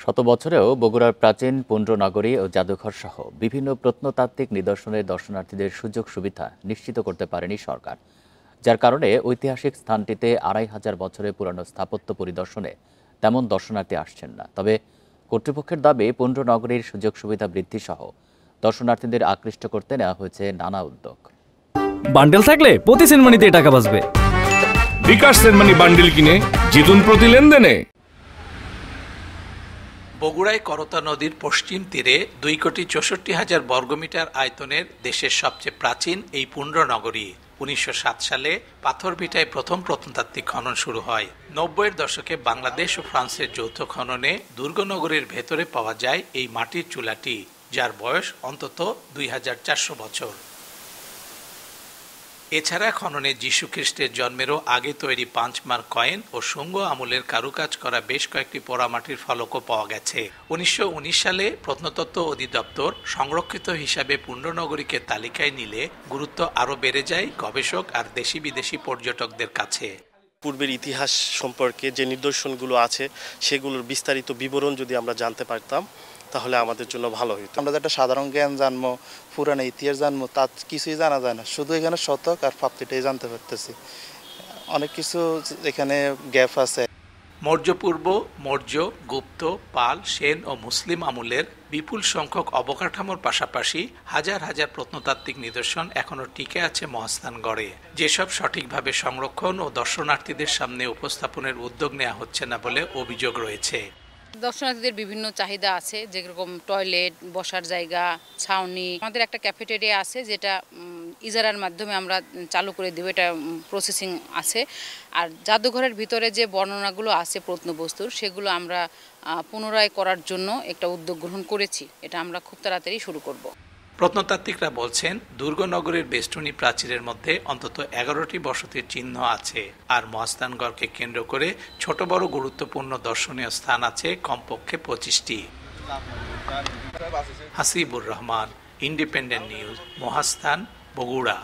শত বছরেও বগুড়ার প্রাচীন পুণ্ড্রনগরী ও জাদুঘর সহ বিভিন্ন প্রত্নতাত্ত্বিক নিদর্শনের দর্শনার্থীদের সুযোগ সুবিধা নিশ্চিত করতে পারেনি সরকার, যার কারণে ঐতিহাসিক স্থানটিতে ২৫০০ বছরের পুরানো স্থাপত্য পরিদর্শনে তেমন দর্শনার্থী আসছেন না। তবে কর্তৃপক্ষের দাবি পুণ্ড্রনগরীর সুযোগ সুবিধা বৃদ্ধি সহ দর্শনার্থীদের আকৃষ্ট করতে নেওয়া হয়েছে নানা উদ্যোগ। বান্ডেল থাকলে প্রতি সেনমানিতে টাকা বাঁচবে। বিকাশ সেনমানি বান্ডেল কিনে জিতুন প্রতি লেনদেনে। বগুড়ায় করতা নদীর পশ্চিম তীরে ২,৬৪,০০০ বর্গমিটার আয়তনের দেশের সবচেয়ে প্রাচীন এই পুণ্ড্রনগরী ১৯০৭ সালে পাথরভিটায় প্রথম প্রত্নতাত্ত্বিক খনন শুরু হয়। ৯০-এর দশকে বাংলাদেশ ও ফ্রান্সের যৌথ খননে দুর্গনগরের ভেতরে পাওয়া যায় এই মাটির চুলাটি, যার বয়স অন্তত ২,৪০০ বছর। এছাড়া খননে যীশু খ্রিস্টের জন্মেরও আগে তৈরি ৫ মার্ক কয়েন ও শুঙ্গ আমলের কারুকাজ করা বেশ কয়েকটি পোড়ামাটির ফলকও পাওয়া গেছে। ১৯১৯ সালে প্রত্নতত্ত্ব অধিদপ্তর সংরক্ষিত হিসাবে পুণ্ড্রনগরীকে তালিকায় নিলে গুরুত্ব আরও বেড়ে যায় গবেষক আর দেশি বিদেশি পর্যটকদের কাছে। পূর্বের ইতিহাস সম্পর্কে যে নিদর্শনগুলো আছে সেগুলোর বিস্তারিত বিবরণ যদি আমরা জানতে পারতাম তাহলে আমাদের জন্য ভালো হতো। আমরা একটা সাধারণ জ্ঞান জানবো, পুরানো ইতিহাস জানবো, তার কিছুই জানা যায় না, শুধু এখানে শতক আর প্রাপ্তিটাই জানতে পারতেছি। অনেক কিছু এখানে গ্যাপ আছে। মৌর্য পূর্ব, মৌর্য, গুপ্ত, পাল, সেন ও মুসলিম আমলের বিপুল সংখ্যক অবকাঠামোর পাশাপাশি হাজার হাজার প্রত্নতাত্ত্বিক নিদর্শন এখনও টিকে আছে মহাস্থানগড়ে, যেসব সঠিকভাবে সংরক্ষণ ও দর্শনার্থীদের সামনে উপস্থাপনের উদ্যোগ নেওয়া হচ্ছে না বলে অভিযোগ রয়েছে। দর্শনার্থীদের বিভিন্ন চাহিদা আছে, যেরকম টয়লেট, বসার জায়গা, ছাউনি। আমাদের একটা ক্যাফেটেরিয়া আছে যেটা ইজারার মাধ্যমে আমরা চালু করে দেব, এটা প্রসেসিং আছে। আর জাদুঘরের ভিতরে যে বর্ণনাগুলো আছে প্রত্নবস্তুর, সেগুলো আমরা পুনরায় করার জন্য একটা উদ্যোগ গ্রহণ করেছি। এটা আমরা খুব তাড়াতাড়ি শুরু করব। প্রত্নতাত্ত্বিকরা বলছেন, দুর্গনগরের বেষ্টনী প্রাচীরের মধ্যে অন্তত ১১টি বসতির চিহ্ন আছে, আর মহাস্থানগড়কে কেন্দ্র করে ছোট বড় গুরুত্বপূর্ণ দর্শনীয় স্থান আছে কমপক্ষে ২৫টি। Hasibur Rahman, independent news, Mahasthan, Bogura.